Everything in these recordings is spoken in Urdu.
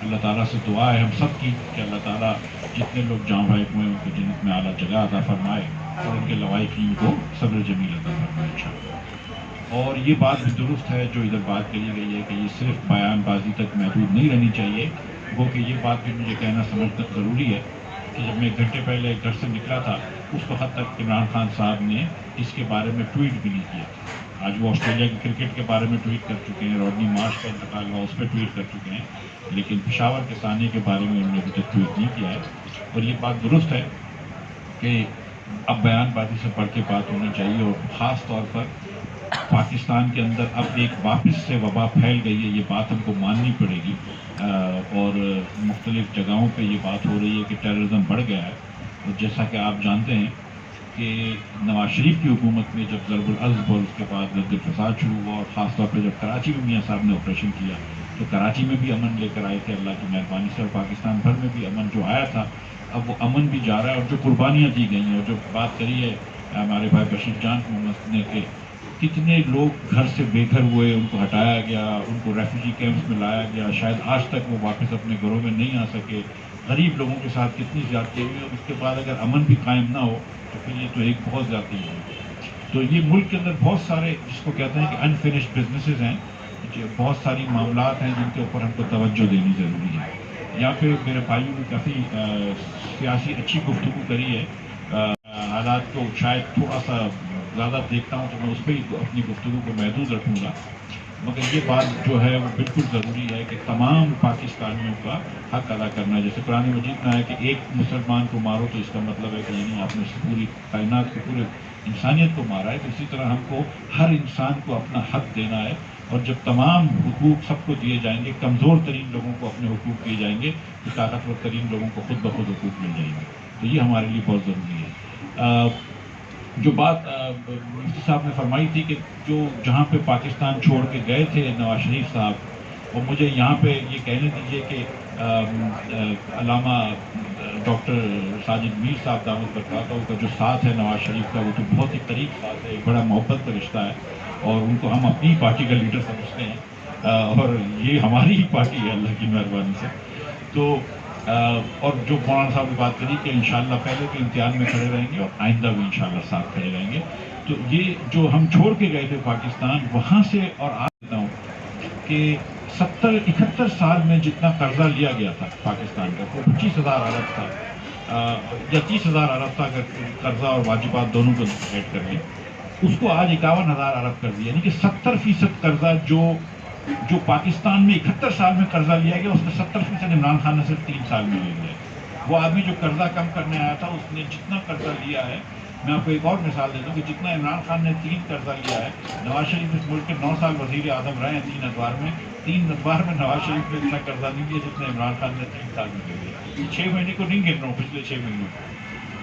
اللہ تعالیٰ سے دعا ہے ہم سب کی کہ اللہ تعالیٰ جتنے لوگ جاں بحق ہوئے ان کو جنت میں اعلیٰ جگہ عطا فرمائے اور ان کے لوائقین کو صبر جمیل عطا فرمائے انشاءاللہ۔ اور یہ بات بھی درست ہے جو ادھر بات کہی گئی ہے کہ یہ صرف بیان بازی تک محدود نہیں رہنی چاہیے، وہ کہ یہ بات بھی مجھے کہنا سمجھنا ضروری ہے کہ جب میں ایک گھنٹے پہلے گھر سے نکلا تھا اس وقت تک عمران خان صاحب نے اس کے بارے میں ٹویٹ بھی نہیں کیا تھا۔ آج وہ آسٹریلیا کے کرکٹ کے بارے میں ٹویٹ کر چکے ہیں، رودنی مارش کا انتقال ہوا اس پہ ٹویٹ کر چکے ہیں، لیکن پشاور کے سانے کے بارے میں انہوں نے ابھی تک ٹویٹ نہیں کیا ہے۔ اور یہ بات درست ہے کہ اب بیان بازی سے بڑھ کے بات ہونی چاہیے، اور خاص طور پر پاکستان کے اندر اب ایک واپس سے وبا پھیل گئی ہے، یہ بات ہم کو ماننی پڑے گی، اور مختلف جگہوں پہ یہ بات ہو رہی ہے کہ ٹیررزم بڑھ گیا ہے۔ اور جیسا کہ آپ جانتے ہیں کہ نواز شریف کی حکومت میں جب ضرب العضب اور اس کے بعد رد الفساد شروع ہوا، اور خاص طور پہ جب کراچی میں میاں صاحب نے آپریشن کیا تو کراچی میں بھی امن لے کر آئے تھے اللہ کی مہربانی سے، اور پاکستان بھر میں بھی امن جو آیا تھا اب وہ امن بھی جا رہا ہے، اور جو قربانیاں دی گئی ہیں اور جو بات کری ہے ہمارے بھائی بشیر جان محمد نے کہ کتنے لوگ گھر سے بے گھر ہوئے، ان کو ہٹایا گیا، ان کو ریفیوجی کیمپس میں لایا گیا، شاید آج تک وہ واپس اپنے گھروں میں نہیں آ سکے، غریب لوگوں کے ساتھ کتنی زیادتی ہوئی، اور اس کے بعد اگر امن بھی قائم نہ ہو تو پھر یہ تو ایک بہت زیادتی ہے۔ تو یہ ملک کے اندر بہت سارے جس کو کہتے ہیں کہ انفینشڈ بزنسز ہیں، بہت ساری معاملات ہیں جن کے اوپر ہم کو توجہ دینی ضروری ہے۔ یہاں پہ میرے بھائیوں نے کافی سیاسی اچھی گفتگو کری ہے، حالات کو شاید تھوڑا سا زیادہ دیکھتا ہوں تو میں اس پہ ہی اپنی گفتگو کو محدود رکھوں گا، مگر یہ بات جو ہے وہ بالکل ضروری ہے کہ تمام پاکستانیوں کا حق ادا کرنا ہے۔ جیسے قرآن مجید میں ہے کہ ایک مسلمان کو مارو تو اس کا مطلب ہے کہ یعنی آپ نے پوری کائنات کو، پورے انسانیت کو مارا ہے، تو اسی طرح ہم کو ہر انسان کو اپنا حق دینا ہے، اور جب تمام حقوق سب کو دیے جائیں گے، کمزور ترین لوگوں کو اپنے حقوق دیے جائیں گے تو طاقتور ترین لوگوں کو خود بخود حقوق مل جائیں گے، تو یہ ہمارے لیے بہت ضروری ہے۔ جو بات مفتی صاحب نے فرمائی تھی کہ جو جہاں پہ پاکستان چھوڑ کے گئے تھے نواز شریف صاحب، اور مجھے یہاں پہ یہ کہنے دیجئے کہ علامہ ڈاکٹر ساجد میر صاحب دامت برکاتہ کا جو ساتھ ہے نواز شریف کا، وہ تو بہت ہی قریب ساتھ ہے، ایک بڑا محبت کا رشتہ ہے، اور ان کو ہم اپنی پارٹی کا لیڈر سمجھتے ہیں، اور یہ ہماری ہی پارٹی ہے اللہ کی مہربانی سے۔ تو اور جو مولانا صاحب نے بات کری کہ انشاءاللہ پہلے بھی امتحان میں کھڑے رہیں گے اور آئندہ بھی انشاءاللہ ساتھ کھڑے رہیں گے، تو یہ جو ہم چھوڑ کے گئے تھے پاکستان وہاں سے، اور آج دیتا ہوں کہ 71 سال میں جتنا قرضہ لیا گیا تھا پاکستان کا، وہ 25,000 ارب تھا، یا 30,000 ارب تھا اگر قرضہ اور واجبات دونوں کو ایڈ کر لیں، اس کو آج 51,000 ارب کر دیا، یعنی کہ 70% قرضہ جو پاکستان میں 71 سال میں قرضہ لیا گیا، اس میں 70% عمران خان نے صرف 3 سال میں لے لیا۔ وہ آدمی جو قرضہ کم کرنے آیا تھا اس نے جتنا قرضہ لیا ہے، میں آپ کو ایک اور مثال دیتا ہوں کہ جتنا عمران خان نے 3 قرضہ لیا ہے، نواز شریف اس ملک کے 9 سال وزیر اعظم رہے ہیں 3 ادوار میں، 3 ادوار میں نواز شریف نے اتنا قرضہ نہیں لیا جتنا عمران خان نے 3 سال میں لے لیا۔ 6 مہینے کو نہیں گن رہا ہوں، پچھلے 6 مہینوں کو،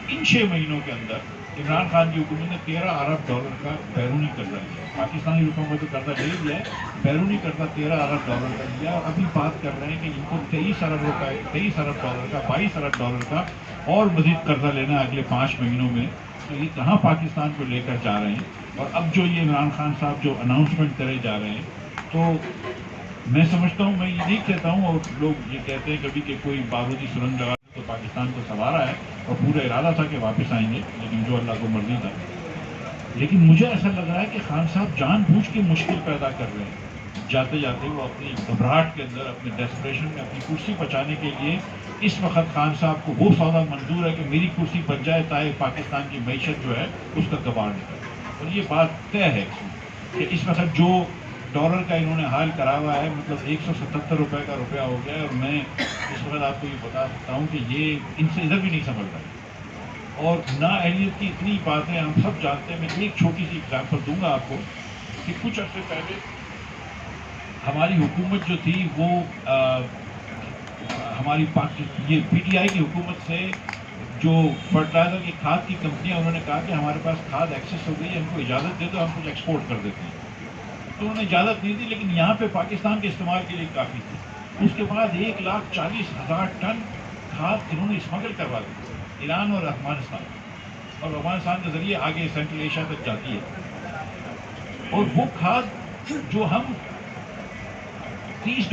ان 6 مہینوں کے اندر عمران خان کی حکومت نے 13 ارب ڈالر کا بیرونی قرضہ لیا، پاکستانی روپوں میں تو قرضہ لے لیا ہے، بیرونی قرضہ 13 ارب ڈالر کا لیا، اور ابھی بات کر رہے ہیں کہ ان کو 23 ارب ڈالر کا 22 ارب ڈالر کا اور مزید قرضہ لینا ہے اگلے 5 مہینوں میں، تو یہ کہاں پاکستان کو لے کر جا رہے ہیں۔ اور اب جو یہ عمران خان صاحب جو اناؤنسمنٹ کرے جا رہے ہیں، تو میں سمجھتا ہوں، میں یہ نہیں کہتا ہوں، اور لوگ یہ کہتے ہیں کبھی کہ کوئی بارودی سرنگ لگا تو پاکستان کو سنوارا ہے اور پورا ارادہ تھا کہ واپس آئیں گے، لیکن جو اللہ کو مرضی تھا، لیکن مجھے ایسا لگ رہا ہے کہ خان صاحب جان بوجھ کے مشکل پیدا کر رہے ہیں، جاتے جاتے وہ اپنی گھبراہٹ کے اندر، اپنے ڈیسپریشن میں اپنی کرسی بچانے کے لیے اس وقت خان صاحب کو وہ سودا منظور ہے کہ میری کرسی بچ جائے تاکہ پاکستان کی معیشت جو ہے اس کا کباڑ نکلے، اور یہ بات طے ہے کہ اس وقت جو ڈالر کا انہوں نے حال کرا ہوا ہے، مطلب 177 روپے کا روپیہ ہو گیا ہے، اور میں اس وقت آپ کو یہ بتا سکتا ہوں کہ یہ ان سے ادھر بھی نہیں سنبھل رہا، اور نااہلیت کی اتنی باتیں ہم سب جانتے ہیں۔ میں ایک چھوٹی سی اگزامپل دوں گا آپ کو کہ کچھ عرصے پہلے ہماری حکومت جو تھی وہ ہماری یہ پی ٹی آئی کی حکومت سے جو فرٹیلائزر کی کھاد کی کمپنیاں، انہوں نے کہا کہ ہمارے پاس کھاد ایکسیس ہو گئی ہے، ہم کو اجازت دے دو، ہم کچھ ایکسپورٹ کر دیتے ہیں، تو انہوں نے اجازت نہیں دی، لیکن یہاں پہ پاکستان کے استعمال کے لیے کافی تھی۔ اس کے بعد 1,40,000 ٹن کھاد انہوں نے اسمگل کروا دی ایران اور افغانستان، اور افغانستان کے ذریعے آگے سینٹرل ایشیا تک جاتی ہے، اور وہ کھاد جو ہم $30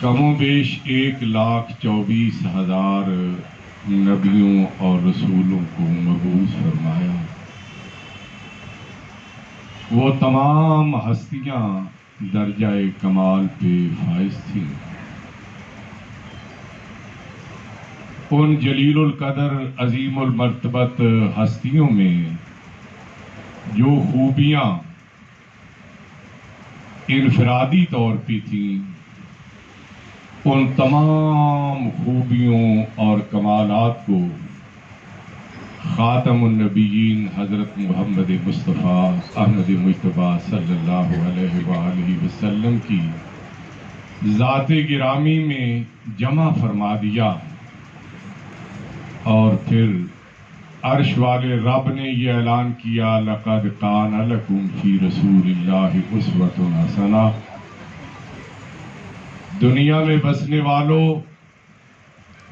کم و بیش 1,24,000 نبیوں اور رسولوں کو مبعوث فرمایا. وہ تمام ہستیاں درجہ کمال پہ فائز تھیں. ان جلیل القدر عظیم المرتبت ہستیوں میں جو خوبیاں انفرادی طور پہ تھیں، ان تمام خوبیوں اور کمالات کو خاتم النبیین حضرت محمد مصطفیٰ احمد مجتبیٰ صلی اللہ علیہ وآلہ وسلم کی ذات گرامی میں جمع فرما دیا، اور پھر عرش والے رب نے یہ اعلان کیا لقد کان لکم فی رسول اللہ اسوۃ حسنہ. دنیا میں بسنے والوں،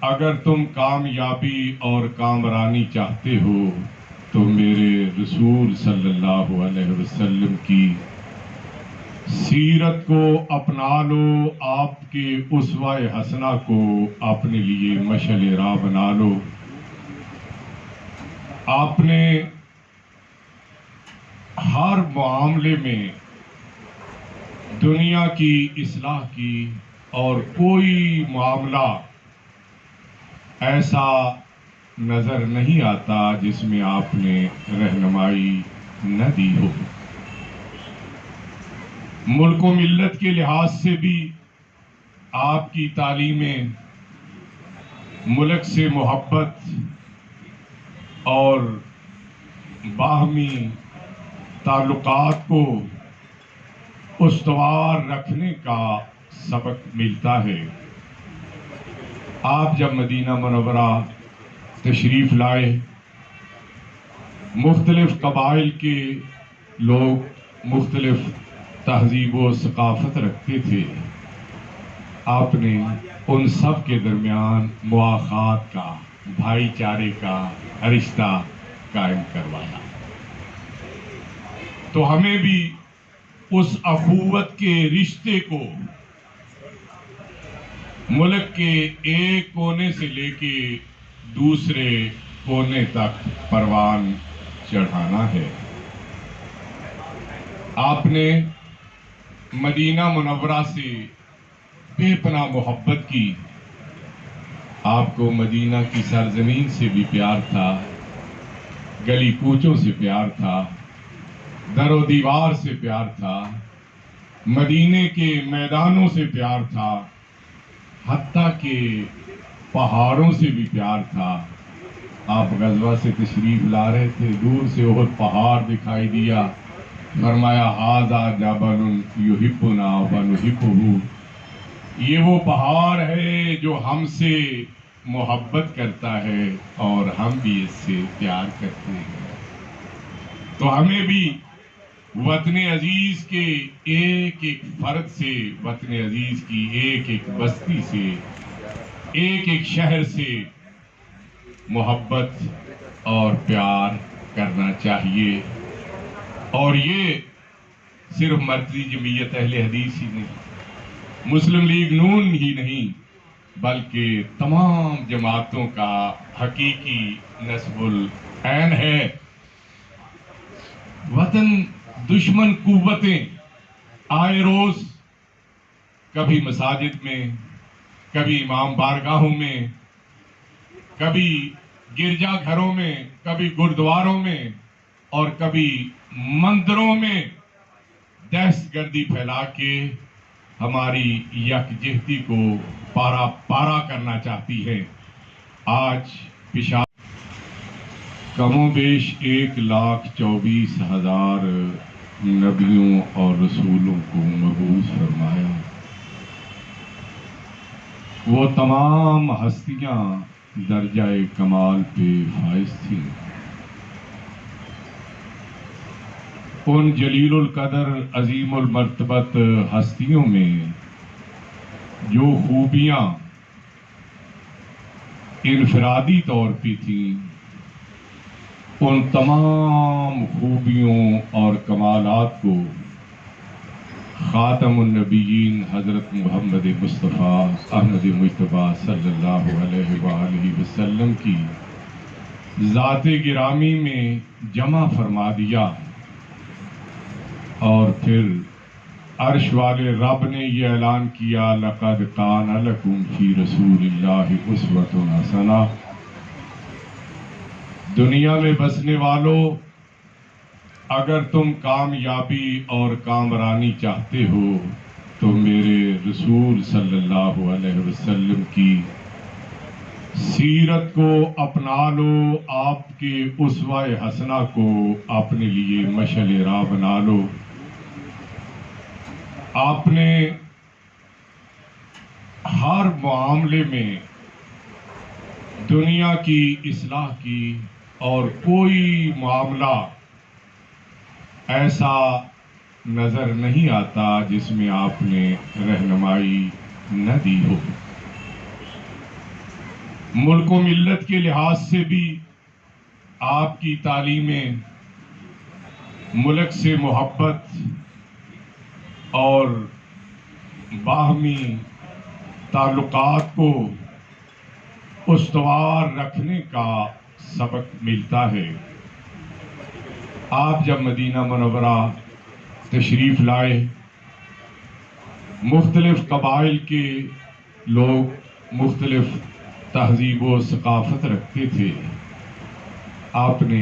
اگر تم کامیابی اور کامرانی چاہتے ہو تو میرے رسول صلی اللہ علیہ وسلم کی سیرت کو اپنا لو، آپ کے اسوہ حسنہ کو اپنے لیے مشعل راہ بنا لو. آپ نے ہر معاملے میں دنیا کی اصلاح کی، اور کوئی معاملہ ایسا نظر نہیں آتا جس میں آپ نے رہنمائی نہ دی ہو. ملک و ملت کے لحاظ سے بھی آپ کی تعلیمیں ملک سے محبت اور باہمی تعلقات کو استوار رکھنے کا سبق ملتا ہے. آپ جب مدینہ منورہ تشریف لائے، مختلف قبائل کے لوگ مختلف تہذیب و ثقافت رکھتے تھے. آپ نے ان سب کے درمیان مواخات کا، بھائی چارے کا رشتہ قائم کروایا. تو ہمیں بھی اس اخوت کے رشتے کو ملک کے ایک کونے سے لے کے دوسرے کونے تک پروان چڑھانا ہے. آپ نے مدینہ منورہ سے بے پناہ محبت کی. آپ کو مدینہ کی سرزمین سے بھی پیار تھا، گلی کوچوں سے پیار تھا، در و دیوار سے پیار تھا، مدینے کے میدانوں سے پیار تھا، حتیٰ کہ پہاڑوں سے بھی پیار تھا. آپ غزوہ سے تشریف لا رہے تھے، دور سے احد پہاڑ دکھائی دیا، فرمایا ھذا جبل یحبنا ونحبہ. یہ وہ پہاڑ ہے جو ہم سے محبت کرتا ہے اور ہم بھی اس سے پیار کرتے ہیں. تو ہمیں بھی وطن عزیز کے ایک ایک فرد سے، وطن عزیز کی ایک ایک بستی سے، ایک ایک شہر سے محبت اور پیار کرنا چاہیے. اور یہ صرف مرکزی جمعیت اہل حدیث ہی نہیں، مسلم لیگ نون ہی نہیں، بلکہ تمام جماعتوں کا حقیقی نصب العین ہے. وطن دشمن قوتیں آئے روز کبھی مساجد میں، کبھی امام بارگاہوں میں، کبھی گرجا گھروں میں، کبھی گردواروں میں، اور کبھی مندروں میں دہشت گردی پھیلا کے ہماری یکجہتی کو پارا پارا کرنا چاہتی ہے. آج پشاور کم و بیش 1,24,000 نبیوں اور رسولوں کو مبعوث فرمایا. وہ تمام ہستیاں درجہ کمال پہ فائز تھیں. ان جلیل القدر عظیم المرتبت ہستیوں میں جو خوبیاں انفرادی طور پہ تھیں، ان تمام خوبیوں اور کمالات کو خاتم النبیین حضرت محمد مصطفیٰ احمد مجتبیٰ صلی اللہ علیہ وآلہ وسلم کی ذات گرامی میں جمع فرما دیا، اور پھر عرش والے رب نے یہ اعلان کیا لقد کان لکم فی رسول اللہ اسوۃ حسنہ۔ دنیا میں بسنے والوں، اگر تم کامیابی اور کامرانی چاہتے ہو تو میرے رسول صلی اللہ علیہ وسلم کی سیرت کو اپنا لو، آپ کے اسوہ حسنہ کو اپنے لیے مشعل راہ بنا لو۔ آپ نے ہر معاملے میں دنیا کی اصلاح کی، اور کوئی معاملہ ایسا نظر نہیں آتا جس میں آپ نے رہنمائی نہ دی ہو۔ ملک و ملت کے لحاظ سے بھی آپ کی تعلیمیں ملک سے محبت اور باہمی تعلقات کو استوار رکھنے کا سبق ملتا ہے۔ آپ جب مدینہ منورہ تشریف لائے، مختلف قبائل کے لوگ مختلف تہذیب و ثقافت رکھتے تھے، آپ نے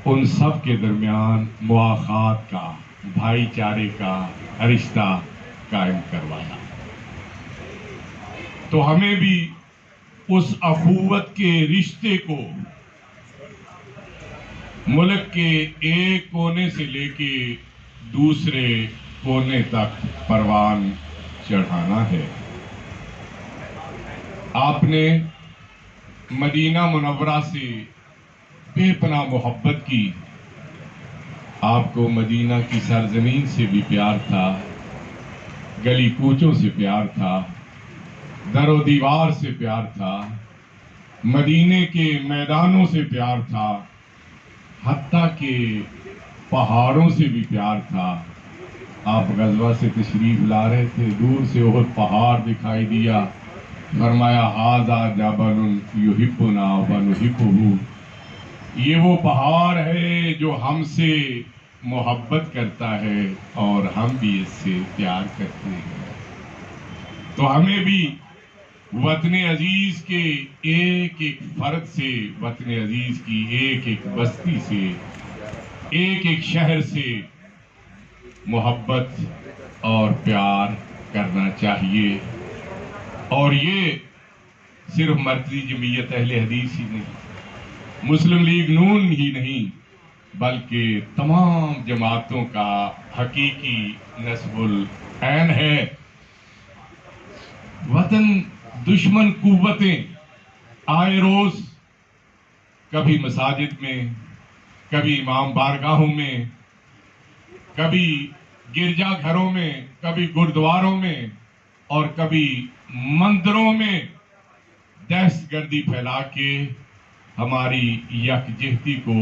ان سب کے درمیان مواخات کا، بھائی چارے کا رشتہ قائم کروایا۔ تو ہمیں بھی اس اخوت کے رشتے کو ملک کے ایک کونے سے لے کے دوسرے کونے تک پروان چڑھانا ہے۔ آپ نے مدینہ منورہ سے بے پناہ محبت کی۔ آپ کو مدینہ کی سرزمین سے بھی پیار تھا، گلی کوچوں سے پیار تھا، در و دیوار سے پیار تھا، مدینے کے میدانوں سے پیار تھا، حتیٰ کہ پہاڑوں سے بھی پیار تھا۔ آپ غزوہ سے تشریف لا رہے تھے، دور سے احد پہاڑ دکھائی دیا، فرمایا ھذا جبل یحبنا ونحبہ، یہ وہ پہاڑ ہے جو ہم سے محبت کرتا ہے اور ہم بھی اس سے پیار کرتے ہیں۔ تو ہمیں بھی وطن عزیز کے ایک ایک فرد سے، وطن عزیز کی ایک ایک بستی سے، ایک ایک شہر سے محبت اور پیار کرنا چاہیے۔ اور یہ صرف مرکزی جمعیت اہل حدیث ہی نہیں، مسلم لیگ نون ہی نہیں، بلکہ تمام جماعتوں کا حقیقی نصب العین ہے۔ وطن دشمن قوتیں آئے روز کبھی مساجد میں، کبھی امام بارگاہوں میں، کبھی گرجا گھروں میں، کبھی گردواروں میں، اور کبھی مندروں میں دہشت گردی پھیلا کے ہماری یکجہتی کو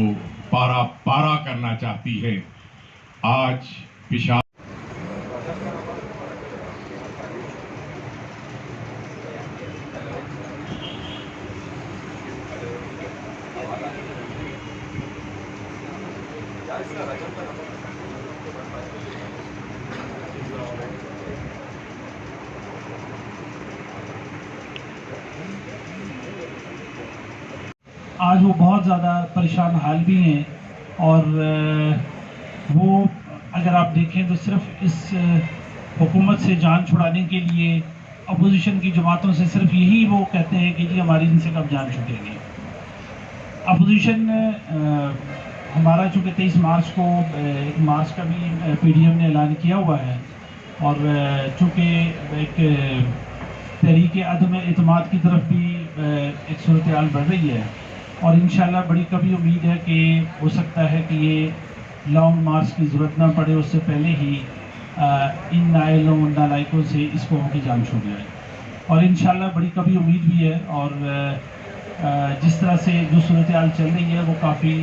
پارا پارا کرنا چاہتی ہے۔ آج پشاور آج وہ بہت زیادہ پریشان حال بھی ہیں، اور وہ اگر آپ دیکھیں تو صرف اس حکومت سے جان چھڑانے کے لیے اپوزیشن کی جماعتوں سے صرف یہی وہ کہتے ہیں کہ جی ہماری ان سے کب جان چھوٹے گی۔ اپوزیشن ہمارا چونکہ 23 مارچ کو ایک مارچ کا بھی پی ڈی ایم نے اعلان کیا ہوا ہے، اور چونکہ ایک تحریک عدم اعتماد کی طرف بھی ایک صورتحال بڑھ رہی ہے، اور انشاءاللہ بڑی کبھی امید ہے کہ ہو سکتا ہے کہ یہ لانگ مارچ کی ضرورت نہ پڑے، اس سے پہلے ہی ان نائلوں نالائکوں سے اس قوم کی جان چھوٹ جائے، اور انشاءاللہ بڑی کبھی امید بھی ہے۔ اور جس طرح سے جو صورتحال چل رہی ہے وہ کافی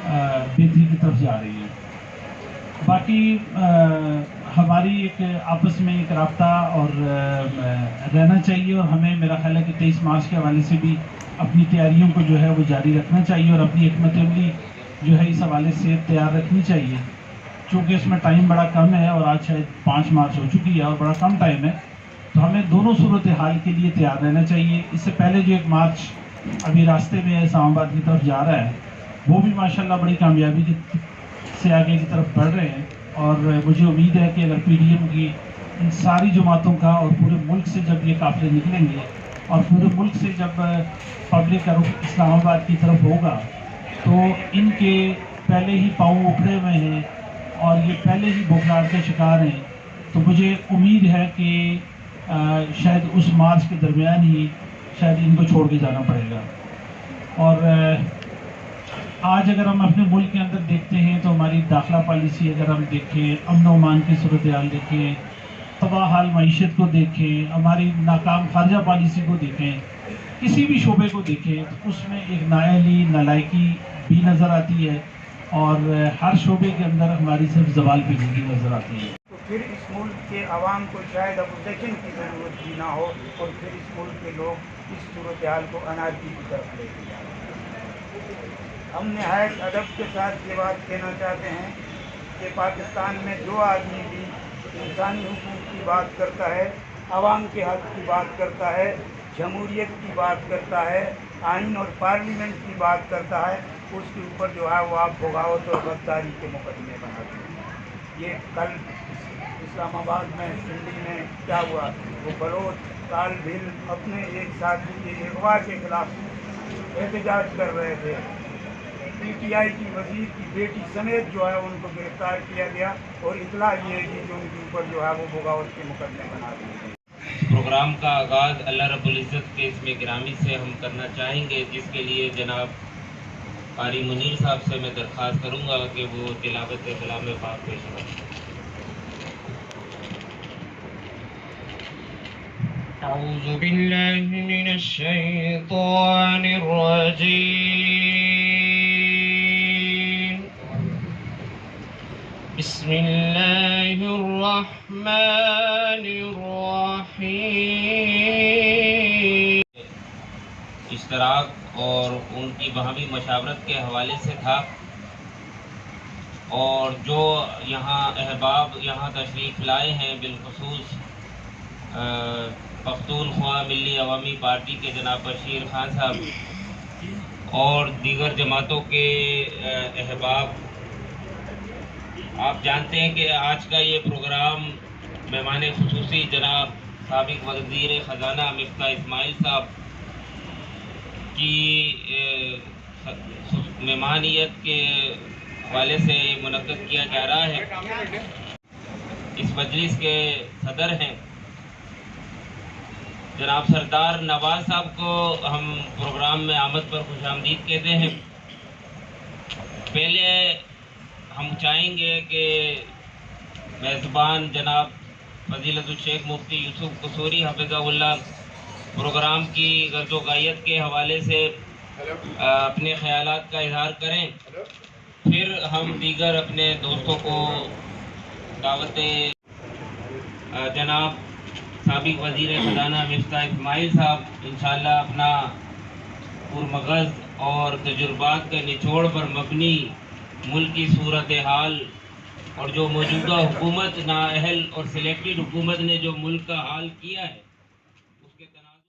بہتری کی طرف جا رہی ہے۔ باقی ہماری ایک آپس میں ایک رابطہ اور رہنا چاہیے، اور ہمیں میرا خیال ہے کہ 23 مارچ کے حوالے سے بھی اپنی تیاریوں کو جو ہے وہ جاری رکھنا چاہیے، اور اپنی حکمت عملی جو ہے اس حوالے سے تیار رکھنی چاہیے، چونکہ اس میں ٹائم بڑا کم ہے، اور آج شاید 5 مارچ ہو چکی ہے اور بڑا کم ٹائم ہے، تو ہمیں دونوں صورتحال کے لیے تیار رہنا چاہیے۔ اس سے پہلے جو ایک مارچ ابھی راستے میں اسلام آباد کی طرف جا رہا ہے، وہ بھی ماشاءاللہ بڑی کامیابی سے آگے کی طرف بڑھ رہے ہیں، اور مجھے امید ہے کہ اگر پی ڈی ایم کی ان ساری جماعتوں کا اور پورے ملک سے جب یہ قافلے نکلیں گے، اور پورے ملک سے جب پبلک کا رخ اسلام آباد کی طرف ہوگا، تو ان کے پہلے ہی پاؤں اکھڑے ہوئے ہیں اور یہ پہلے ہی بخلاہٹ کے شکار ہیں، تو مجھے امید ہے کہ شاید اس مارچ کے درمیان ہی شاید ان کو چھوڑ کے جانا پڑے گا۔ اور آج اگر ہم اپنے ملک کے اندر دیکھتے ہیں تو ہماری داخلہ پالیسی اگر ہم دیکھیں، امن و امان کی صورتحال دیکھیں، تباہ حال معیشت کو دیکھیں، ہماری ناکام خارجہ پالیسی کو دیکھیں، کسی بھی شعبے کو دیکھیں، تو اس میں ایک نااہلی نالائکی بھی نظر آتی ہے، اور ہر شعبے کے اندر ہماری صرف زوال پیچیدگی نظر آتی ہے۔ تو پھر اس ملک کے عوام کو شاید اپوزیشن کی ضرورت بھی نہ ہو، اور پھر اس ملک کے لوگ اس صورتحال کو انارکی کی طرف لے کے جائیں۔ ہم نہایت ادب کے ساتھ یہ بات کہنا چاہتے ہیں کہ پاکستان میں جو آدمی بھی انسانی حقوق کی بات کرتا ہے، عوام کے حق کی بات کرتا ہے، جمہوریت کی بات کرتا ہے، آئین اور پارلیمنٹ کی بات کرتا ہے، اس کے اوپر جو ہے وہ آپ بغاوت اور غداری کے مقدمے بناتے ہیں۔ یہ کل اسلام آباد میں سندھی میں کیا ہوا، وہ بلوچ طالب علم اپنے ایک ساتھی کے اغوا کے خلاف احتجاج کر رہے تھے، پی ٹی آئی کی وزیر کی بیٹی سمیت جو ہے ان کو گرفتار کیا گیا، اور اطلاع یہ ہے کہ ان کے اوپر جو ہے وہ بغاوت کے مقدمے بنا دیے گئے۔ پروگرام کا آغاز اللہ رب العزت کے اسم گرامی سے ہم کرنا چاہیں گے، جس کے لیے جناب قاری منیر صاحب سے میں درخواست کروں گا کہ وہ تلاوت کلام پاک پیش کریں۔ اعوذ باللہ من الشیطان الرجیم، بسم اللہ الرحمن الرحیم۔ اشتراک اور ان کی باہمی مشاورت کے حوالے سے تھا، اور جو یہاں احباب یہاں تشریف لائے ہیں، بالخصوص پختونخوا ملی عوامی پارٹی کے جناب بشیر خان صاحب اور دیگر جماعتوں کے احباب، آپ جانتے ہیں کہ آج کا یہ پروگرام مہمان خصوصی جناب سابق وزیر خزانہ مفتاح اسماعیل صاحب کی مہمانیت کے حوالے سے منعقد کیا جا رہا ہے۔ اس مجلس کے صدر ہیں جناب سردار نواز صاحب کو ہم پروگرام میں آمد پر خوش آمدید کہتے ہیں۔ پہلے ہم چاہیں گے کہ میزبان جناب فضیلت الشیخ مفتی یوسف قصوری حفظہ اللہ پروگرام کی غرض و غایت کے حوالے سے اپنے خیالات کا اظہار کریں، پھر ہم دیگر اپنے دوستوں کو دعوت جناب سابق وزیر خزانہ مفتاح اسماعیل صاحب انشاءاللہ اپنا پرمغز اور تجربات کے نچوڑ پر مبنی ملک کی صورتحال اور جو موجودہ حکومت نااہل اور سلیکٹڈ حکومت نے جو ملک کا حال کیا ہے